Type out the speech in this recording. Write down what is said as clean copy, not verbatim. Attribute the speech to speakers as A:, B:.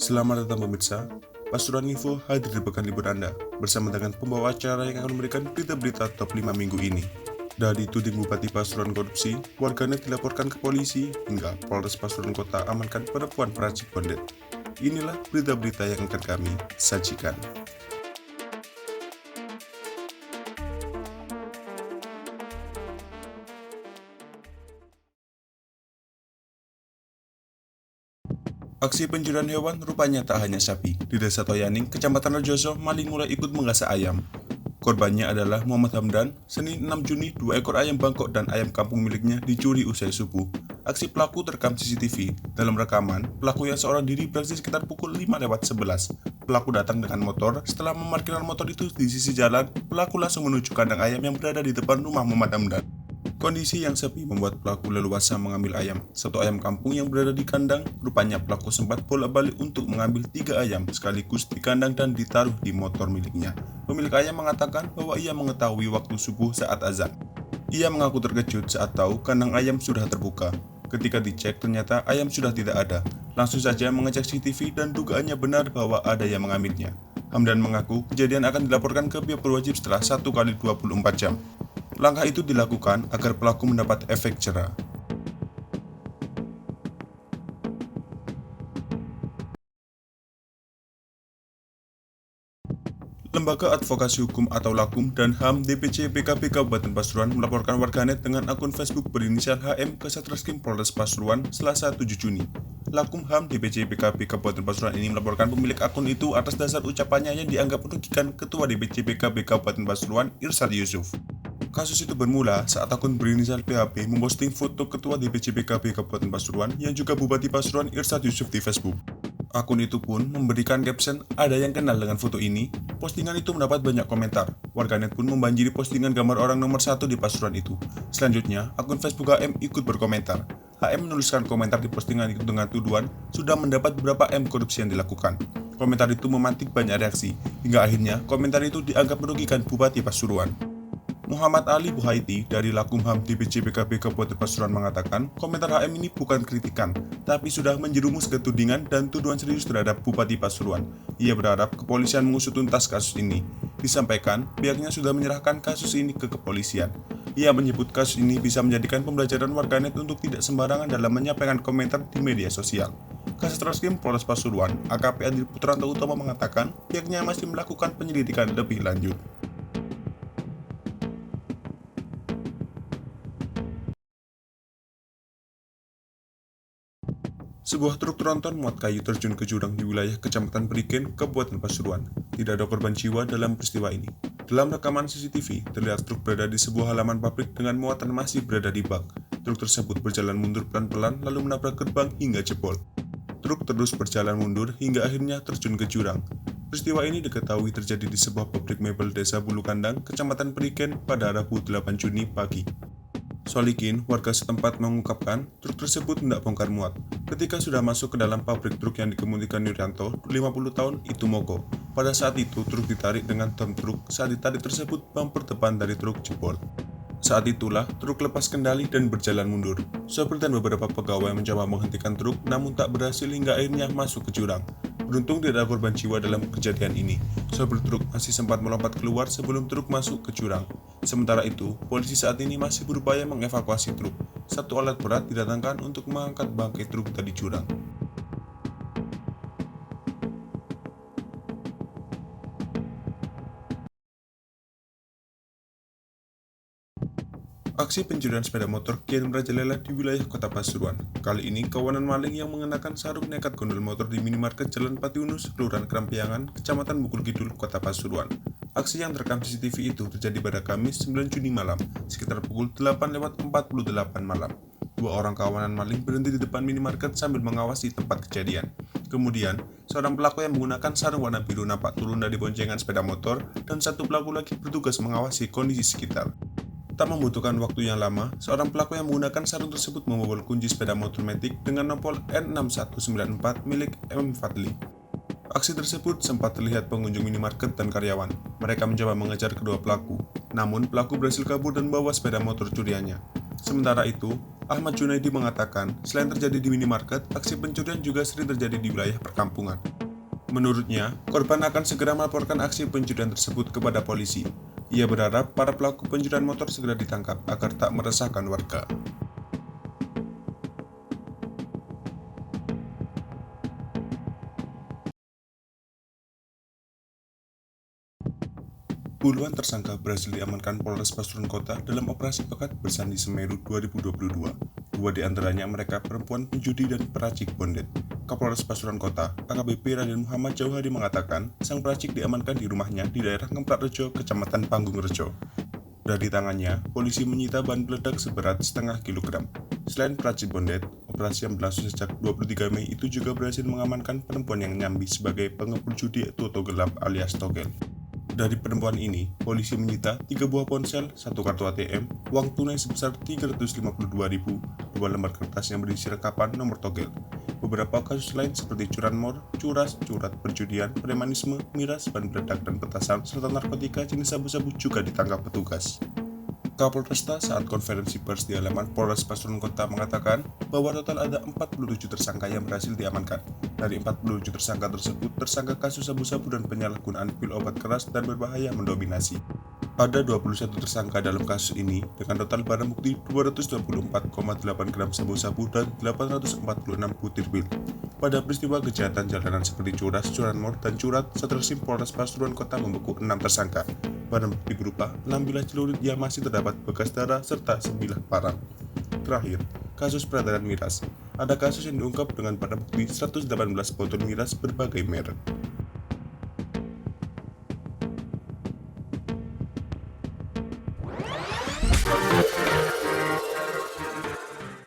A: Selamat datang pemirsa, Pasuruan Info hadir di pekan libur Anda bersama dengan pembawa acara yang akan memberikan berita-berita top 5 minggu ini. Dari tuding Bupati Pasuruan korupsi, warganet dilaporkan ke polisi hingga Polres Pasuruan Kota amankan perempuan peracik kondet. Inilah berita-berita yang akan kami sajikan. Aksi pencurian hewan rupanya tak hanya sapi. Di Desa Toyaning, Kecamatan Rejoso, maling mulai ikut menggasak ayam. Korbannya adalah Muhammad Hamdan. Senin 6 Juni, 2 ekor ayam bangkok dan ayam kampung miliknya dicuri usai subuh. Aksi pelaku terekam CCTV. Dalam rekaman, pelaku yang seorang diri beraksi sekitar pukul 5:11. Pelaku datang dengan motor. Setelah memarkirkan motor itu di sisi jalan, pelaku langsung menuju kandang ayam yang berada di depan rumah Muhammad Hamdan. Kondisi yang sepi membuat pelaku leluasa mengambil ayam. Satu ayam kampung yang berada di kandang, rupanya pelaku sempat bolak-balik untuk mengambil 3 ayam sekaligus di kandang dan ditaruh di motor miliknya. Pemilik ayam mengatakan bahwa ia mengetahui waktu subuh saat azan. Ia mengaku terkejut saat tahu kandang ayam sudah terbuka. Ketika dicek ternyata ayam sudah tidak ada. Langsung saja mengecek CCTV dan dugaannya benar bahwa ada yang mengambilnya. Hamdan mengaku kejadian akan dilaporkan ke pihak berwajib setelah 1 kali 24 jam. Langkah itu dilakukan agar pelaku mendapat efek jera. Lembaga Advokasi Hukum atau Lakum dan HAM DPC PKB Kabupaten Pasuruan melaporkan warganet dengan akun Facebook berinisial HM ke Satreskrim Polres Pasuruan Selasa 7 Juni. Lakum HAM DPC PKB Kabupaten Pasuruan ini melaporkan pemilik akun itu atas dasar ucapannya yang dianggap merugikan Ketua DPC PKB Kabupaten Pasuruan Irsad Yusuf. Kasus itu bermula saat akun berinisial PHP memposting foto Ketua DPC PKB Kabupaten Pasuruan yang juga Bupati Pasuruan Irsad Yusuf di Facebook. Akun itu pun memberikan caption, "Ada yang kenal dengan foto ini?" Postingan itu mendapat banyak komentar. Warganet pun membanjiri postingan gambar orang nomor 1 di Pasuruan itu. Selanjutnya, akun Facebook HM ikut berkomentar. HM menuliskan komentar di postingan itu dengan tuduhan sudah mendapat beberapa M korupsi yang dilakukan. Komentar itu memantik banyak reaksi, hingga akhirnya komentar itu dianggap merugikan Bupati Pasuruan. Muhammad Ali Buhaiti dari Lakum HAM DPC PKB Kabupaten Pasuruan mengatakan komentar HM ini bukan kritikan, tapi sudah menjerumus ke tudingan dan tuduhan serius terhadap Bupati Pasuruan. Ia berharap kepolisian mengusut tuntas kasus ini. Disampaikan, pihaknya sudah menyerahkan kasus ini ke kepolisian. Ia menyebut kasus ini bisa menjadikan pembelajaran warganet untuk tidak sembarangan dalam menyampaikan komentar di media sosial. Kasatreskrim Polres Pasuruan, AKP Andri Putranto Utama mengatakan pihaknya masih melakukan penyelidikan lebih lanjut. Sebuah truk tronton muat kayu terjun ke jurang di wilayah Kecamatan Perigen, Kabupaten Pasuruan. Tidak ada korban jiwa dalam peristiwa ini. Dalam rekaman CCTV, terlihat truk berada di sebuah halaman pabrik dengan muatan masih berada di bak. Truk tersebut berjalan mundur pelan-pelan lalu menabrak gerbang hingga jebol. Truk terus berjalan mundur hingga akhirnya terjun ke jurang. Peristiwa ini diketahui terjadi di sebuah pabrik mebel Desa Bulu Kandang, Kecamatan Perigen pada Rabu 8 Juni pagi. Solikin, warga setempat mengungkapkan truk tersebut hendak bongkar muat. Ketika sudah masuk ke dalam pabrik, truk yang dikemudikan Yuryanto, 50 tahun, itu mogok. Pada saat itu, truk ditarik dengan dam truk. Saat ditarik tersebut, bumper depan dari truk jebol. Saat itulah, truk lepas kendali dan berjalan mundur. Sopir dan beberapa pegawai mencoba menghentikan truk, namun tak berhasil hingga akhirnya masuk ke jurang. Beruntung tidak ada korban jiwa dalam kejadian ini. Sopir truk masih sempat melompat keluar sebelum truk masuk ke jurang. Sementara itu, polisi saat ini masih berupaya mengevakuasi truk. Satu alat berat didatangkan untuk mengangkat bangkai truk dari jurang. Aksi pencurian sepeda motor kian merajalela di wilayah kota Pasuruan. Kali ini, kawanan maling yang mengenakan sarung nekat gondol motor di minimarket Jalan Patiunus, Kelurahan Kerampiangan, Kecamatan Bukul Kidul, kota Pasuruan. Aksi yang terekam CCTV itu terjadi pada Kamis 9 Juni malam, sekitar pukul 8:48 malam. Dua orang kawanan maling berhenti di depan minimarket sambil mengawasi tempat kejadian. Kemudian, seorang pelaku yang menggunakan sarung warna biru nampak turun dari boncengan sepeda motor dan satu pelaku lagi bertugas mengawasi kondisi sekitar. Tak membutuhkan waktu yang lama, seorang pelaku yang menggunakan sarung tersebut membobol kunci sepeda motor Matic dengan nomor N6194 milik M. Fadli. Aksi tersebut sempat terlihat pengunjung minimarket dan karyawan. Mereka mencoba mengejar kedua pelaku, namun pelaku berhasil kabur dan membawa sepeda motor curiannya. Sementara itu, Ahmad Junaidi mengatakan, selain terjadi di minimarket, aksi pencurian juga sering terjadi di wilayah perkampungan. Menurutnya, korban akan segera melaporkan aksi pencurian tersebut kepada polisi. Ia berharap para pelaku pencurian motor segera ditangkap agar tak meresahkan warga. Puluhan tersangka berhasil diamankan Polres Pasuruan Kota dalam operasi Pekat Bersandi Semeru 2022. Dua di antaranya mereka perempuan penjudi dan peracik bondet. Kapolres Pasuruan Kota, AKBP Raden Muhammad Jauhadi mengatakan, sang peracik diamankan di rumahnya di daerah Ngemprak Rejo, Kecamatan Panggung Rejo. Dari tangannya, polisi menyita bahan peledak seberat setengah kilogram. Selain peracik bondet, operasi yang berlangsung sejak 23 Mei itu juga berhasil mengamankan perempuan yang nyambi sebagai pengepul judi Toto Gelap alias Togel. Dari penemuan ini, polisi menyita 3 buah ponsel, 1 kartu ATM, uang tunai sebesar 352.000, 2 lembar kertas yang berisi rekapan nomor togel. Beberapa kasus lain seperti curanmor, curas, curat perjudian, premanisme, miras, ban peledak dan petasan, serta narkotika jenis sabu-sabu juga ditangkap petugas. Kapolresta saat konferensi pers di halaman Polres Pasuruan Kota mengatakan bahwa total ada 47 tersangka yang berhasil diamankan. Dari 47 tersangka tersebut, tersangka kasus sabu-sabu dan penyalahgunaan pil obat keras dan berbahaya mendominasi. Ada 21 tersangka dalam kasus ini dengan total barang bukti 224,8 gram sabu-sabu dan 846 butir pil. Pada peristiwa kejahatan jalanan seperti curas, curanmor, dan curat, Satreskrim Polres Pasuruan Kota membekuk 6 tersangka. Barang bukti berupa 6 bilah celurit yang masih terdapat bekas darah serta sebilah parang. Terakhir, kasus peredaran miras. Ada kasus yang diungkap dengan barang bukti 118 botol miras berbagai merek.